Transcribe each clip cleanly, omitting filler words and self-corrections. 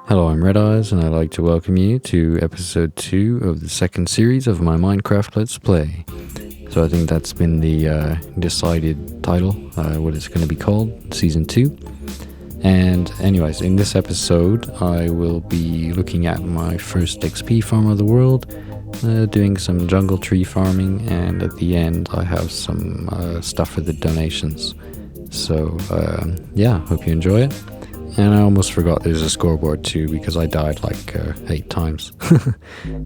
Hello, I'm Red3yz, and I'd like to welcome you to episode 2 of the second series of my Minecraft Let's Play. So I think that's been the decided title, what it's going to be called, Season 2. And anyways, in this episode, I will be looking at my first XP farm of the world, doing some jungle tree farming, and at the end I have some stuff for the donations. So yeah, hope you enjoy it. And I almost forgot there's a scoreboard too, because I died like 8 times.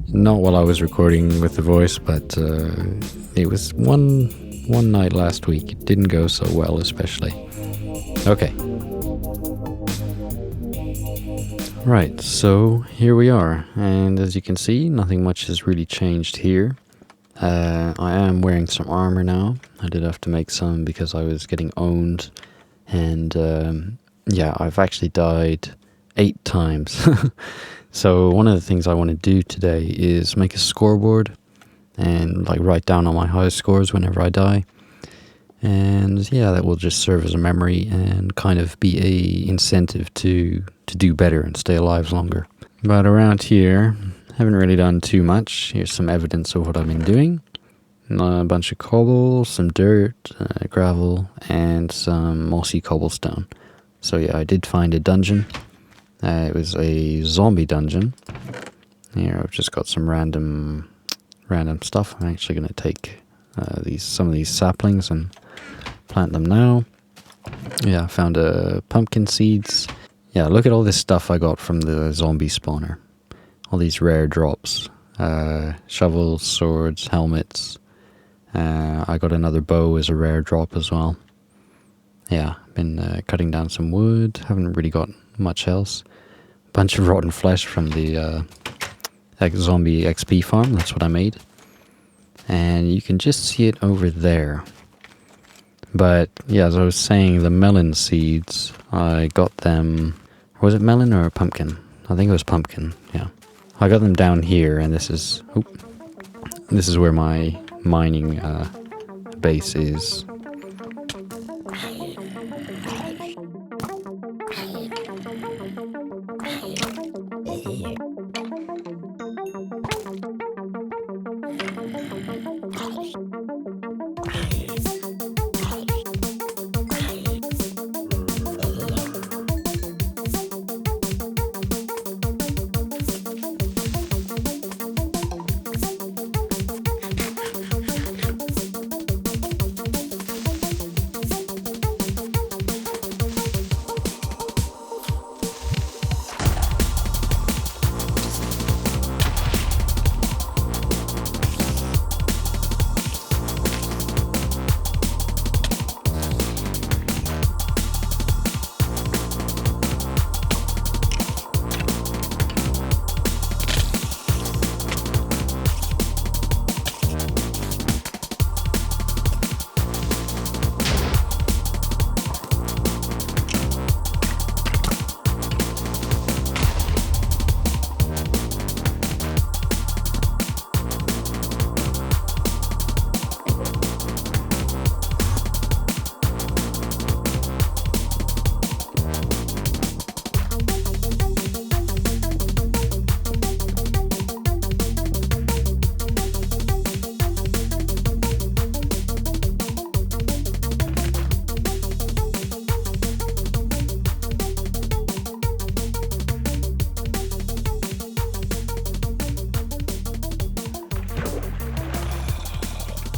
Not while I was recording with the voice, but it was one night last week. It didn't go so well, especially. Okay. Right, so here we are. And as you can see, nothing much has really changed here. I am wearing some armor now. I did have to make some because I was getting owned. And yeah, I've actually died 8 times. So one of the things I want to do today is make a scoreboard and like write down all my highest scores whenever I die. And yeah, that will just serve as a memory and kind of be a incentive to do better and stay alive longer. But around here, haven't really done too much. Here's some evidence of what I've been doing. A bunch of cobble, some dirt, gravel, and some mossy cobblestone. So yeah, I did find a dungeon. It was a zombie dungeon. Here, I've just got some random stuff. I'm actually going to take some of these saplings and plant them now. Yeah, I found pumpkin seeds. Yeah, look at all this stuff I got from the zombie spawner. All these rare drops. Shovels, swords, helmets. I got another bow as a rare drop as well. Yeah, been cutting down some wood. Haven't really got much else. Bunch of rotten flesh from the zombie XP farm. That's what I made. And you can just see it over there. But yeah, as I was saying, the melon seeds, I got them. Was it melon or pumpkin? I think it was pumpkin. Yeah, I got them down here, and this is where my mining base is.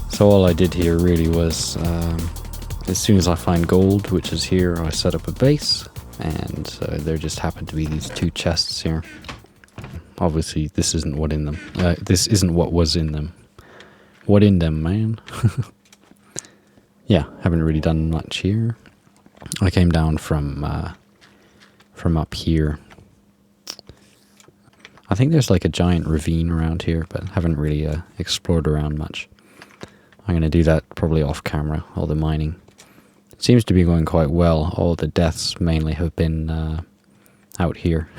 So all I did here really was, as soon as I find gold, which is here, I set up a base, and there just happened to be these 2 chests here. Obviously, this isn't what in them. This isn't what was in them. What in them, man? Yeah, haven't really done much here. I came down from up here. I think there's like a giant ravine around here, but haven't really explored around much. I'm going to do that probably off camera, all the mining. It seems to be going quite well. All the deaths mainly have been out here.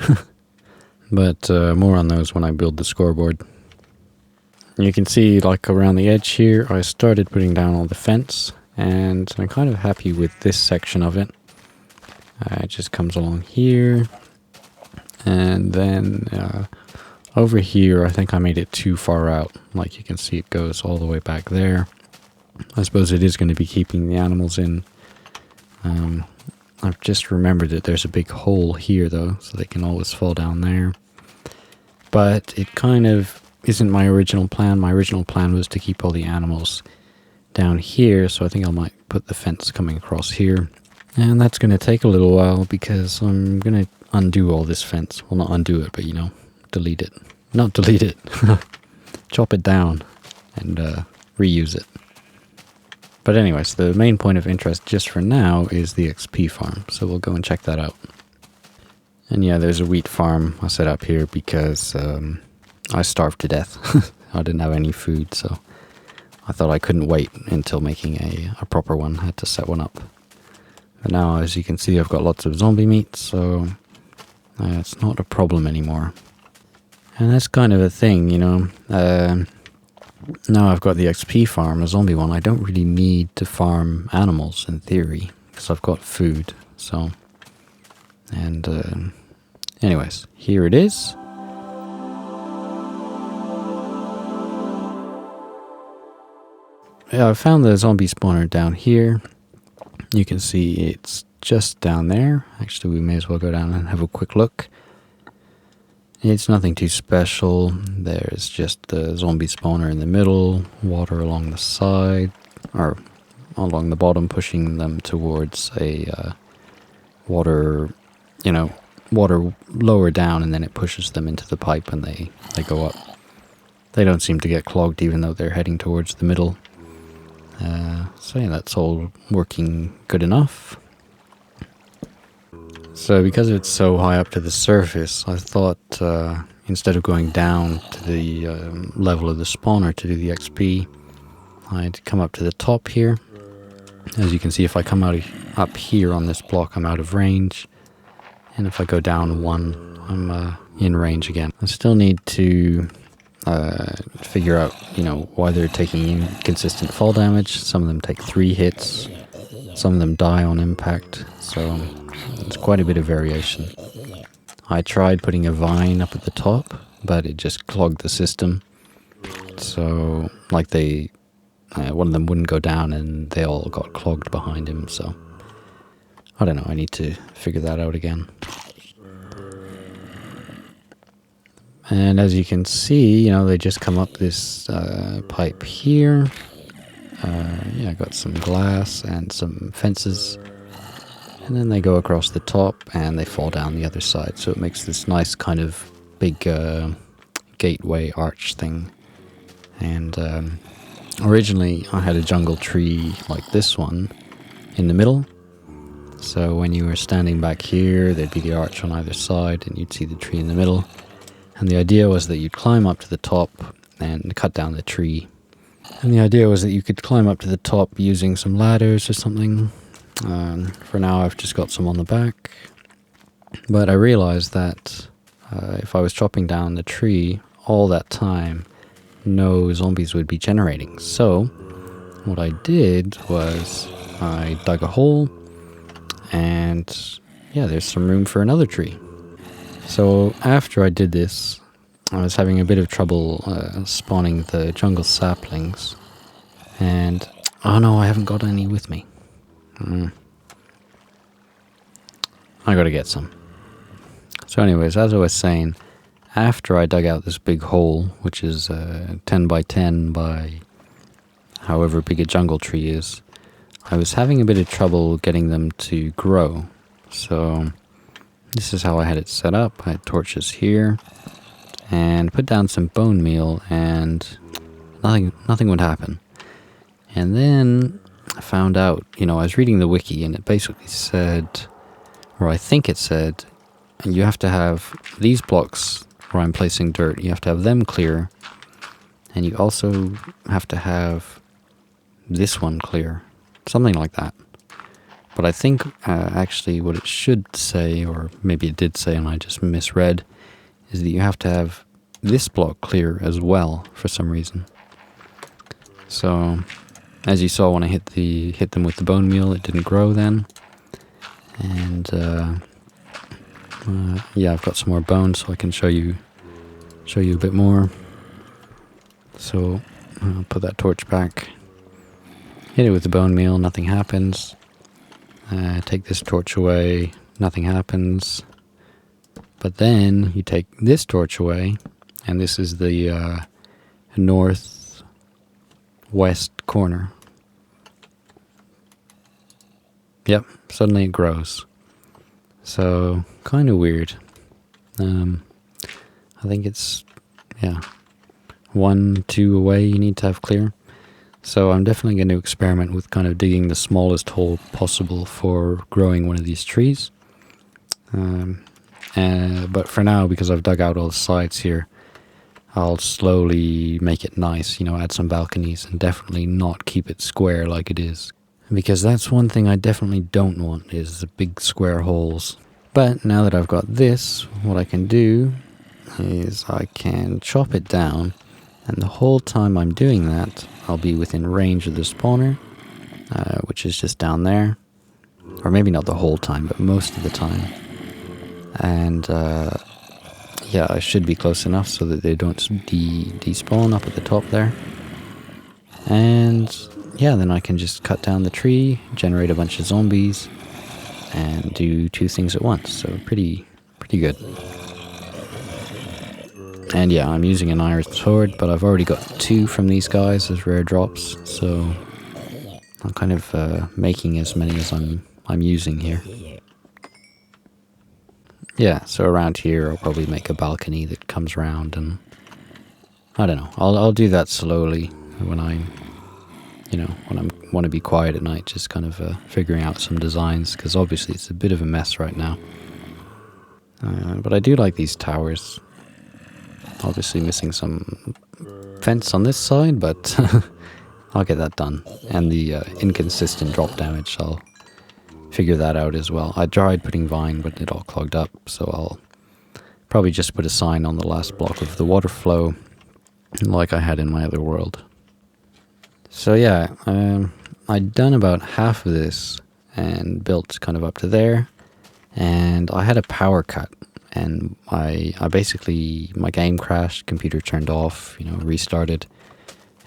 But more on those when I build the scoreboard. You can see like around the edge here, I started putting down all the fence, and I'm kind of happy with this section of it. It just comes along here, And then over here, I think I made it too far out. Like you can see, it goes all the way back there. I suppose it is going to be keeping the animals in. I've just remembered that there's a big hole here, though, so they can always fall down there. But it kind of isn't my original plan. My original plan was to keep all the animals down here, so I think I might put the fence coming across here. And that's going to take a little while because I'm going to undo all this fence. Well, not undo it, but, you know, delete it. Not delete it. Chop it down and reuse it. But anyways, the main point of interest just for now is the XP farm, so we'll go and check that out. And yeah, there's a wheat farm I set up here because I starved to death. I didn't have any food, so I thought I couldn't wait until making a proper one. I had to set one up. But now, as you can see, I've got lots of zombie meat, so it's not a problem anymore. And that's kind of a thing, you know. Now I've got the XP farm, a zombie one, I don't really need to farm animals in theory, because I've got food, so... And, anyways, here it is. Yeah, I found the zombie spawner down here. You can see it's just down there. Actually, we may as well go down and have a quick look. It's nothing too special. There's just the zombie spawner in the middle, water along the side, or along the bottom, pushing them towards a water, you know, water lower down, and then it pushes them into the pipe and they go up. They don't seem to get clogged even though they're heading towards the middle. So yeah, that's all working good enough. So because it's so high up to the surface, I thought instead of going down to the level of the spawner to do the XP, I'd come up to the top here. As you can see, if I come up here on this block, I'm out of range. And if I go down one, I'm in range again. I still need to figure out, you know, why they're taking inconsistent fall damage. Some of them take 3 hits. Some of them die on impact. So it's quite a bit of variation. I tried putting a vine up at the top, but it just clogged the system. So, like one of them wouldn't go down and they all got clogged behind him, so... I don't know, I need to figure that out again. And as you can see, you know, they just come up this pipe here. Yeah, I got some glass and some fences. And then they go across the top and they fall down the other side. So it makes this nice kind of big gateway arch thing. And originally I had a jungle tree like this one in the middle. So when you were standing back here, there'd be the arch on either side and you'd see the tree in the middle. And the idea was that you'd climb up to the top and cut down the tree. And the idea was that you could climb up to the top using some ladders or something. For now I've just got some on the back. But I realized that if I was chopping down the tree all that time, no zombies would be generating. So what I did was I dug a hole. And yeah, there's some room for another tree. So after I did this, I was having a bit of trouble spawning the jungle saplings. And, oh no, I haven't got any with me. I gotta get some. So anyways, as I was saying, after I dug out this big hole, which is 10 by 10 by however big a jungle tree is, I was having a bit of trouble getting them to grow. So this is how I had it set up. I had torches here and put down some bone meal and nothing would happen. And then I found out, you know, I was reading the wiki and it basically said, or I think it said, you have to have these blocks where I'm placing dirt, you have to have them clear, and you also have to have this one clear. Something like that. But I think actually what it should say, or maybe it did say and I just misread, is that you have to have this block clear as well for some reason. So, as you saw when I hit them with the bone meal, it didn't grow then. And Yeah, I've got some more bones, so I can show you a bit more. So I'll put that torch back. Hit it with the bone meal, nothing happens. Take this torch away, nothing happens. But then you take this torch away, and this is the northwest corner. Yep, suddenly it grows. So, kind of weird. I think it's, 1, 2 away you need to have clear. So I'm definitely going to experiment with kind of digging the smallest hole possible for growing one of these trees. But for now, because I've dug out all the sides here, I'll slowly make it nice, add some balconies, and definitely not keep it square like it is. Because that's one thing I definitely don't want, is the big square holes. But now that I've got this, what I can do is I can chop it down, and the whole time I'm doing that, I'll be within range of the spawner, which is just down there. Or maybe not the whole time, but most of the time. And I should be close enough so that they don't despawn up at the top there. And then I can just cut down the tree, generate a bunch of zombies, and do 2 things at once. So pretty good. And I'm using an iron sword, but I've already got 2 from these guys as rare drops, so I'm kind of making as many as I'm using here. Yeah, so around here I'll probably make a balcony that comes around, and I don't know. I'll do that slowly when I want to be quiet at night, just kind of figuring out some designs, because obviously it's a bit of a mess right now. But I do like these towers. Obviously missing some fence on this side, but I'll get that done. And the inconsistent drop damage, I'll figure that out as well. I tried putting vine, but it all clogged up, so I'll probably just put a sign on the last block of the water flow, like I had in my other world. So I'd done about half of this and built kind of up to there, and I had a power cut. And I basically, my game crashed, computer turned off, restarted.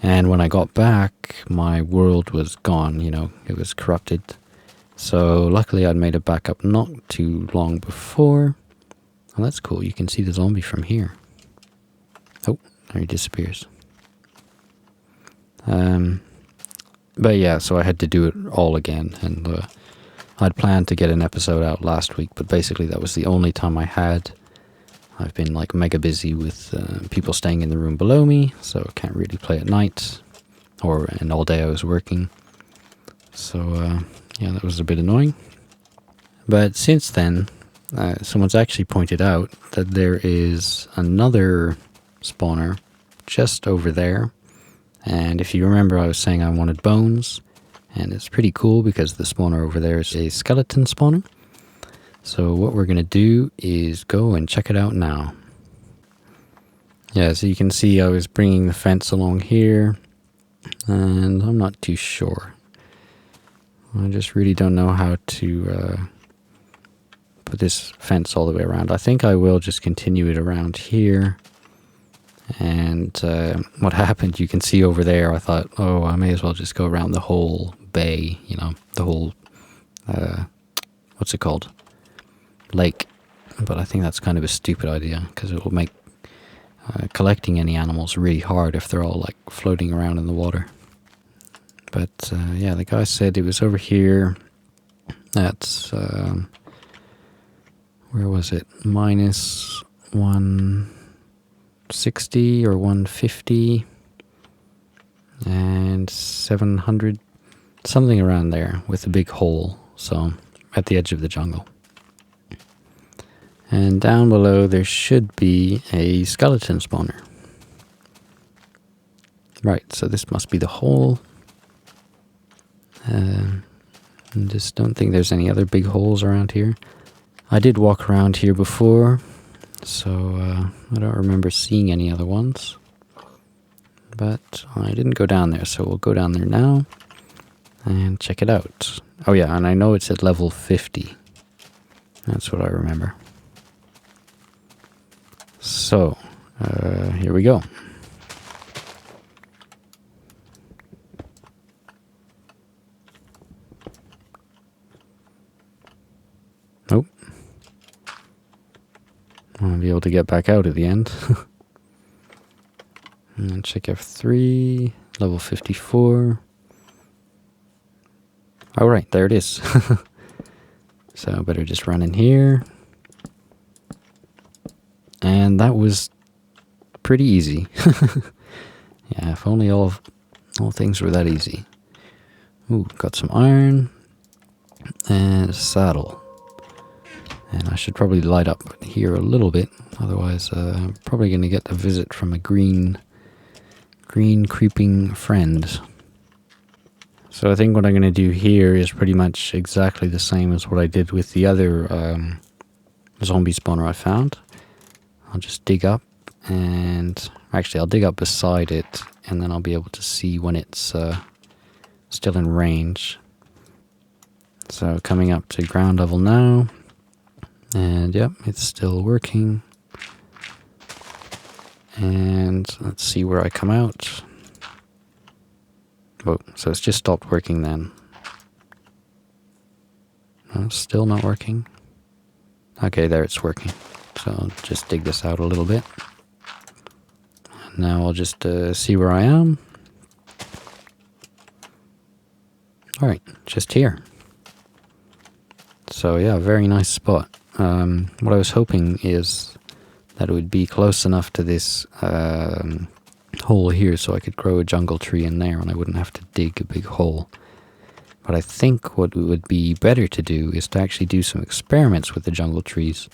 And when I got back, my world was gone, it was corrupted. So luckily I'd made a backup not too long before. Oh, that's cool. You can see the zombie from here. Oh, there he disappears. But so I had to do it all again. And I'd planned to get an episode out last week, but basically that was the only time I had. I've been like mega busy with people staying in the room below me, so I can't really play at night, and all day I was working. So that was a bit annoying. But since then, someone's actually pointed out that there is another spawner just over there. And if you remember, I was saying I wanted bones. And it's pretty cool because the spawner over there is a skeleton spawner. So what we're going to do is go and check it out now. Yeah, so you can see I was bringing the fence along here. And I'm not too sure. I just really don't know how to put this fence all the way around. I think I will just continue it around here. And what happened, you can see over there, I thought, I may as well just go around the whole bay, the whole, what's it called? Lake. But I think that's kind of a stupid idea, because it will make collecting any animals really hard if they're all like floating around in the water. But the guy said it was over here at, where was it? -160 or 150 and 700, something around there, with a big hole, so at the edge of the jungle. And down below there should be a skeleton spawner. Right, so this must be the hole. I just don't think there's any other big holes around here. I did walk around here before, so I don't remember seeing any other ones. But I didn't go down there, so we'll go down there now and check it out. Oh yeah, and I know it's at level 50. That's what I remember. So, here we go. Nope. I'll be able to get back out at the end. And check F3, level 54. Oh, right, there it is. So I better just run in here. And that was pretty easy. Yeah, if only all things were that easy. Ooh, got some iron and a saddle. And I should probably light up here a little bit, otherwise I'm probably going to get a visit from a green creeping friend. So I think what I'm going to do here is pretty much exactly the same as what I did with the other zombie spawner I found. I'll just dig up, and actually I'll dig up beside it, and then I'll be able to see when it's still in range. So coming up to ground level now, and yep, it's still working. And let's see where I come out. Oh, so it's just stopped working then. Oh, still not working. Okay, there it's working. So I'll just dig this out a little bit. Now I'll just see where I am. Alright, just here. So yeah, very nice spot. What I was hoping is that it would be close enough to this hole here so I could grow a jungle tree in there and I wouldn't have to dig a big hole. But I think what would be better to do is to actually do some experiments with the jungle trees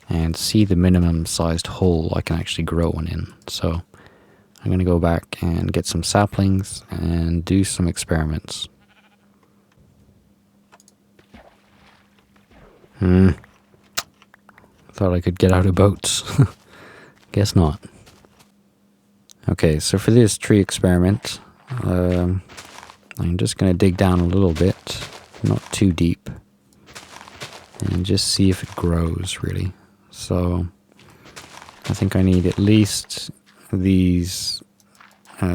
and see the minimum sized hole I can actually grow one in. So I'm going to go back and get some saplings and do some experiments. Thought I could get out of boats. Guess not. Okay, so for this tree experiment, I'm just going to dig down a little bit, not too deep, and just see if it grows, really. So I think I need at least these,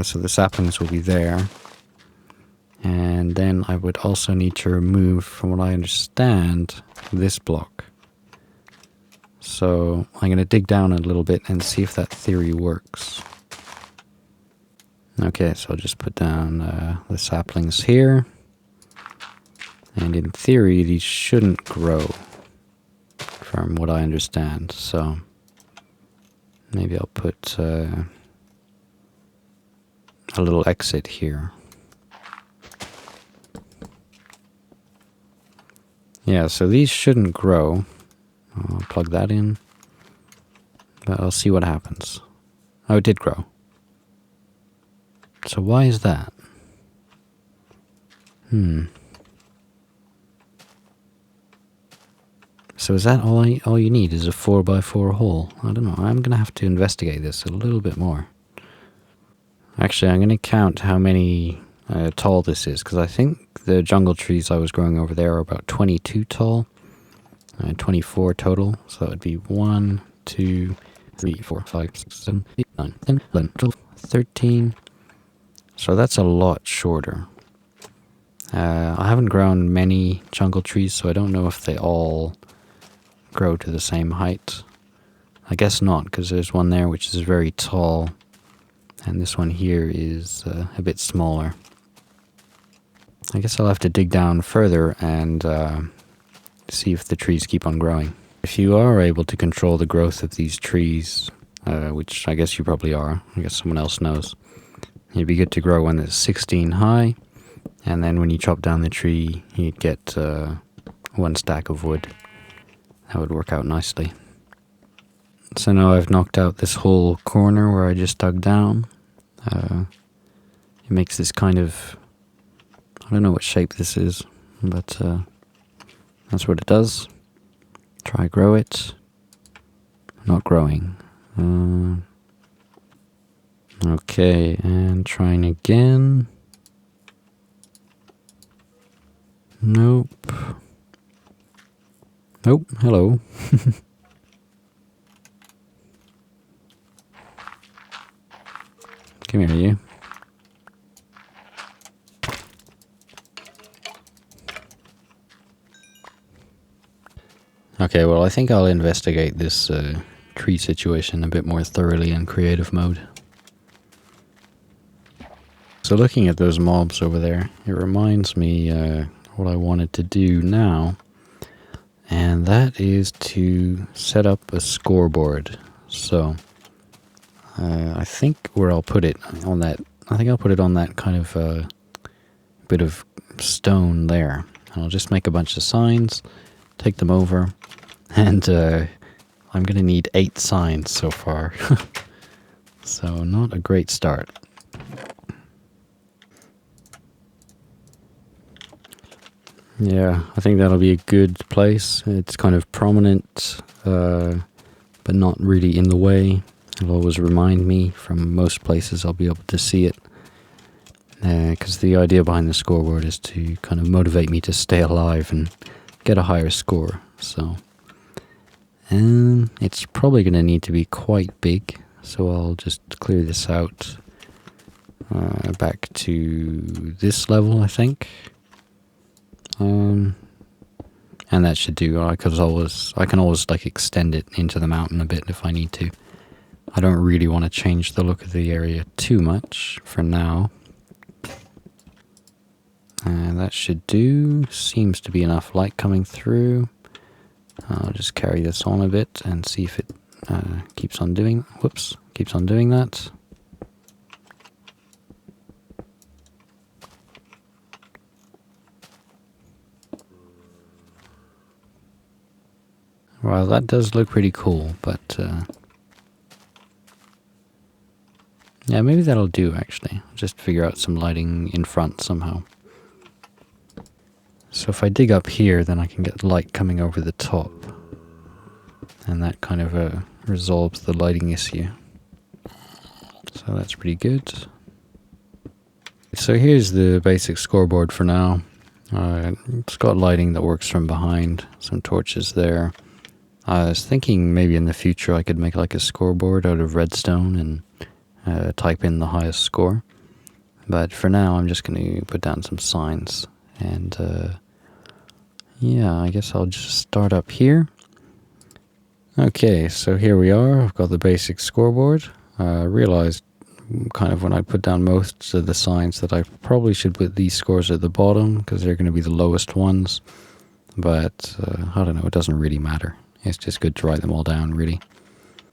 so the saplings will be there. And then I would also need to remove, from what I understand, this block. So I'm going to dig down a little bit and see if that theory works. Okay, so I'll just put down the saplings here. And in theory, these shouldn't grow, from what I understand. So maybe I'll put a little exit here. Yeah, so these shouldn't grow. I'll plug that in. But I'll see what happens. Oh, it did grow. So why is that? So is that all you need is a 4x4 hole? I don't know. I'm going to have to investigate this a little bit more. Actually, I'm going to count how many tall this is, because I think the jungle trees I was growing over there are about 22 tall. 24 total. So that would be 1, 2, 3, 4, 5, 6, 7, 8, 9, 10, 11, 12, 13. So that's a lot shorter. I haven't grown many jungle trees, so I don't know if they all grow to the same height. I guess not, because there's one there which is very tall, and this one here is a bit smaller. I guess I'll have to dig down further and see if the trees keep on growing. If you are able to control the growth of these trees, which I guess you probably are, I guess someone else knows, it'd be good to grow one that's 16 high, and then when you chop down the tree, you'd get 1 stack of wood. That would work out nicely. So now I've knocked out this whole corner where I just dug down. It makes this kind of, I don't know what shape this is, but that's what it does. Try grow it. Not growing. Okay, and trying again. Nope. Nope, hello. Come here, you. Okay, well, I think I'll investigate this tree situation a bit more thoroughly in creative mode. So looking at those mobs over there, it reminds me what I wanted to do now, and that is to set up a scoreboard. So I think where I'll put it on that, I think I'll put it on that kind of bit of stone there. I'll just make a bunch of signs, take them over, and I'm going to need 8 signs so far. So not a great start. Yeah, I think that'll be a good place. It's kind of prominent, but not really in the way. It'll always remind me from most places I'll be able to see it. Because the idea behind the scoreboard is to kind of motivate me to stay alive and get a higher score. So, and it's probably going to need to be quite big. So I'll just clear this out back to this level, I think. And that should do. I can always like extend it into the mountain a bit if I need to. I don't really want to change the look of the area too much for now. And that should do. Seems to be enough light coming through. I'll just carry this on a bit and see if it keeps on doing that. Well, that does look pretty cool, but yeah, maybe that'll do actually. Just figure out some lighting in front somehow. So if I dig up here, then I can get light coming over the top. And that kind of resolves the lighting issue. So that's pretty good. So here's the basic scoreboard for now. It's got lighting that works from behind, some torches there. I was thinking maybe in the future I could make like a scoreboard out of redstone and type in the highest score. But for now I'm just going to put down some signs. And yeah, I guess I'll just start up here. Okay, so here we are. I've got the basic scoreboard. I realized kind of when I put down most of the signs that I probably should put these scores at the bottom because they're going to be the lowest ones. But I don't know, it doesn't really matter. It's just good to write them all down, really.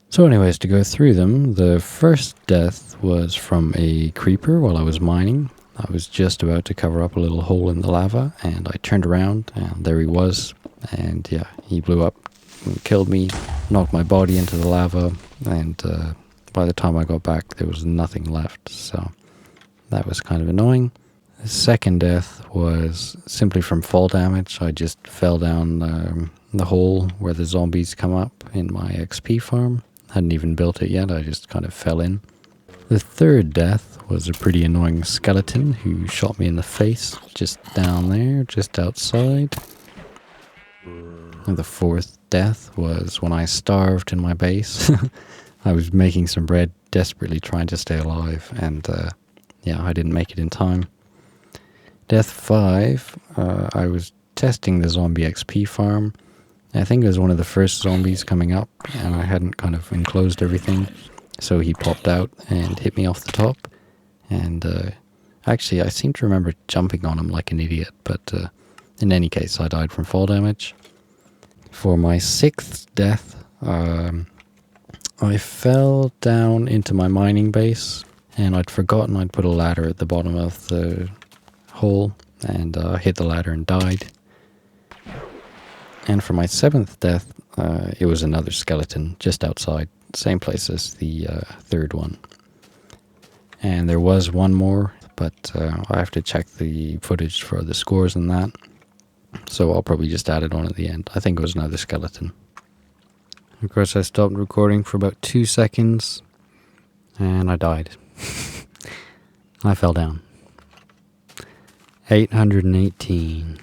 So anyways, to go through them, the first death was from a creeper while I was mining. I was just about to cover up a little hole in the lava, and I turned around, and there he was. And yeah, he blew up and killed me, knocked my body into the lava, and by the time I got back, there was nothing left. So that was kind of annoying. The second death was simply from fall damage. I just fell down the hole where the zombies come up in my XP farm. Hadn't even built it yet, I just kind of fell in. The third death was a pretty annoying skeleton who shot me in the face, just down there, just outside. And the fourth death was when I starved in my base. I was making some bread, desperately trying to stay alive, and yeah, I didn't make it in time. Death 5, I was testing the zombie XP farm. I think it was one of the first zombies coming up, and I hadn't kind of enclosed everything, so he popped out and hit me off the top. And actually, I seem to remember jumping on him like an idiot, but in any case, I died from fall damage. For my sixth death, I fell down into my mining base, and I'd forgotten I'd put a ladder at the bottom of the hole, and I hit the ladder and died. And for my seventh death, it was another skeleton just outside, same place as the third one. And there was one more, but I have to check the footage for the scores and that. So I'll probably just add it on at the end. I think it was another skeleton. Of course, I stopped recording for about 2 seconds, and I died. I fell down. 818.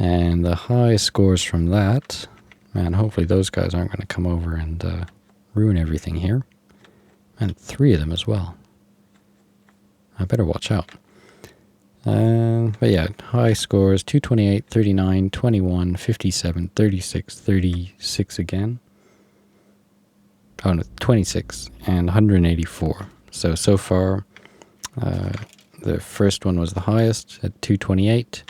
And the high scores from that, man, hopefully those guys aren't going to come over and ruin everything here. And 3 of them as well. I better watch out. But yeah, high scores 228, 39, 21, 57, 36, 36 again. Oh no, 26 and 184. So far, the first one was the highest at 228.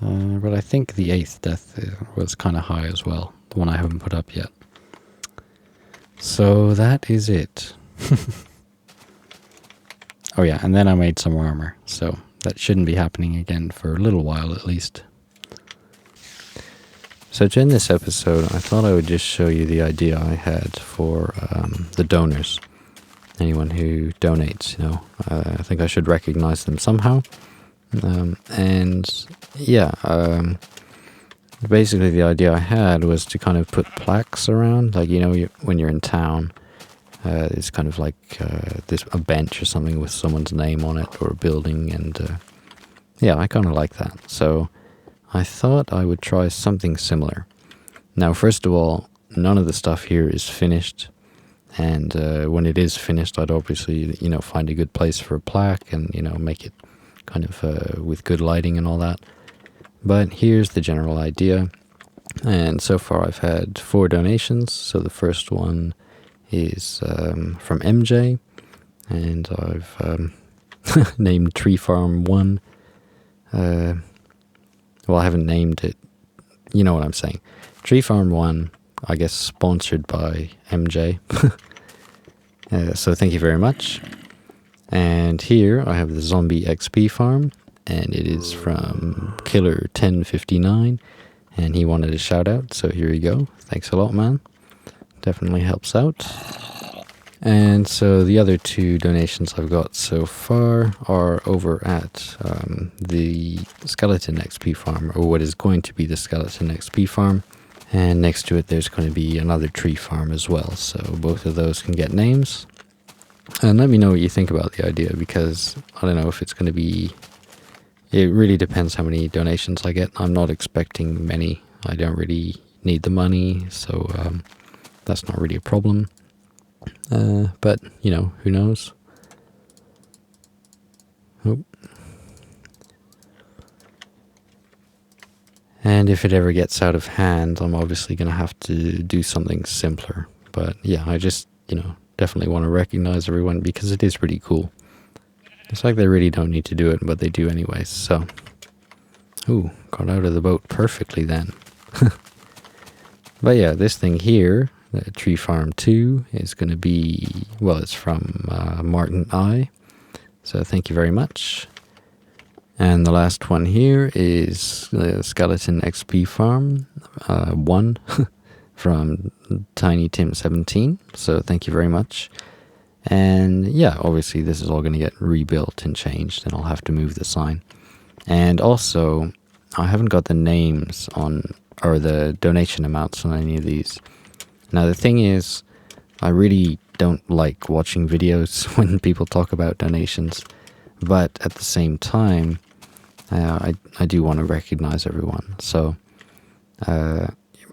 But I think the 8th death was kind of high as well. The one I haven't put up yet. So that is it. Oh yeah, and then I made some armor. So that shouldn't be happening again for a little while at least. So to end this episode, I thought I would just show you the idea I had for the donors. Anyone who donates, you know, I think I should recognize them somehow. And yeah, basically the idea I had was to kind of put plaques around, like, you know, when you're in town, it's kind of like a bench or something with someone's name on it, or a building, and yeah, I kind of like that. So I thought I would try something similar. Now, first of all, none of the stuff here is finished, and when it is finished, I'd obviously, you know, find a good place for a plaque and, you know, make it kind of with good lighting and all that. But here's the general idea. And so far I've had 4 donations. So the first one is from MJ, and I've named Tree Farm 1. Well, I haven't named it. You know what I'm saying. Tree Farm 1, I guess, sponsored by MJ. So thank you very much. And here I have the Zombie XP farm, and it is from Killer 1059, and he wanted a shout out, so here you go. Thanks a lot, man. Definitely helps out. And so the other 2 donations I've got so far are over at the Skeleton XP farm, or what is going to be the Skeleton XP farm. And next to it there's going to be another tree farm as well, so both of those can get names. And let me know what you think about the idea, because I don't know if it's going to be... It really depends how many donations I get. I'm not expecting many. I don't really need the money, so that's not really a problem. But, you know, who knows? Oh. And if it ever gets out of hand, I'm obviously going to have to do something simpler. But yeah, I just, you know, definitely want to recognize everyone, because it is pretty cool. It's like they really don't need to do it, but they do anyways, so... Ooh, got out of the boat perfectly then. But yeah, this thing here, the Tree Farm 2, is going to be... Well, it's from Martin I. So thank you very much. And the last one here is the Skeleton XP Farm 1 from Tiny Tim 17. So thank you very much. And yeah, obviously this is all going to get rebuilt and changed, and I'll have to move the sign. And also, I haven't got the names on, or the donation amounts on any of these. Now the thing is, I really don't like watching videos when people talk about donations, but at the same time, I do want to recognize everyone. So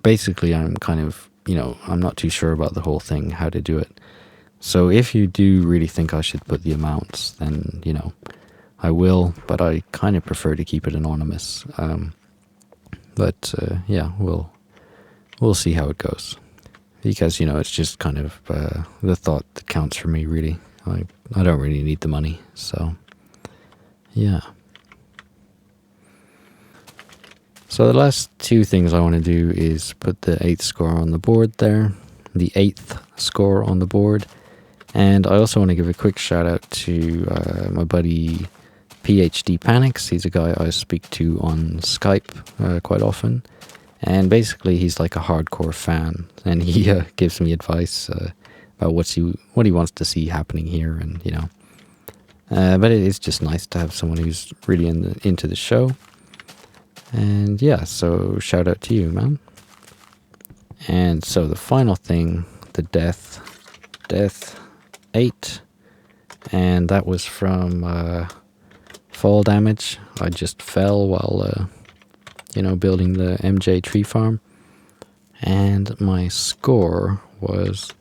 basically I'm kind of, you know, I'm not too sure about the whole thing, how to do it. So if you do really think I should put the amounts, then, you know, I will, but I kind of prefer to keep it anonymous. But yeah, we'll see how it goes. Because, you know, it's just kind of the thought that counts for me, really. I don't really need the money, so yeah. So the last 2 things I want to do is put the 8th score on the board there. The 8th score on the board. And I also want to give a quick shout out to my buddy PhD Panics. He's a guy I speak to on Skype quite often. And basically he's like a hardcore fan. And he gives me advice about what he wants to see happening here. And, you know. But it is just nice to have someone who's really into the show. And yeah, so shout out to you, man. And so the final thing, the death 8, and that was from fall damage. I just fell while you know, building the MJ tree farm, and my score was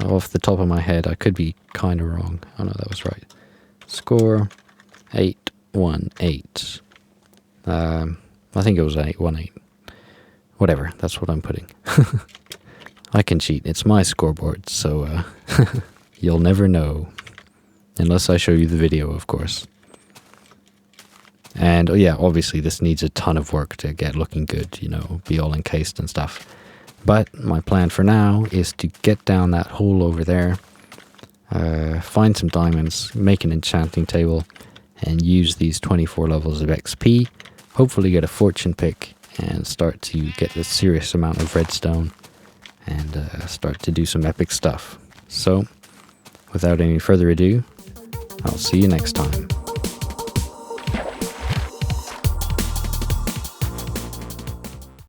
Off the top of my head, I could be kind of wrong. Oh no, that was right. Score 818. I think it was 818. Whatever, that's what I'm putting. I can cheat. It's my scoreboard, so you'll never know. Unless I show you the video, of course. And yeah, obviously this needs a ton of work to get looking good, you know, be all encased and stuff. But my plan for now is to get down that hole over there, find some diamonds, make an enchanting table, and use these 24 levels of XP, hopefully get a fortune pick, and start to get a serious amount of redstone, and start to do some epic stuff. So, without any further ado, I'll see you next time.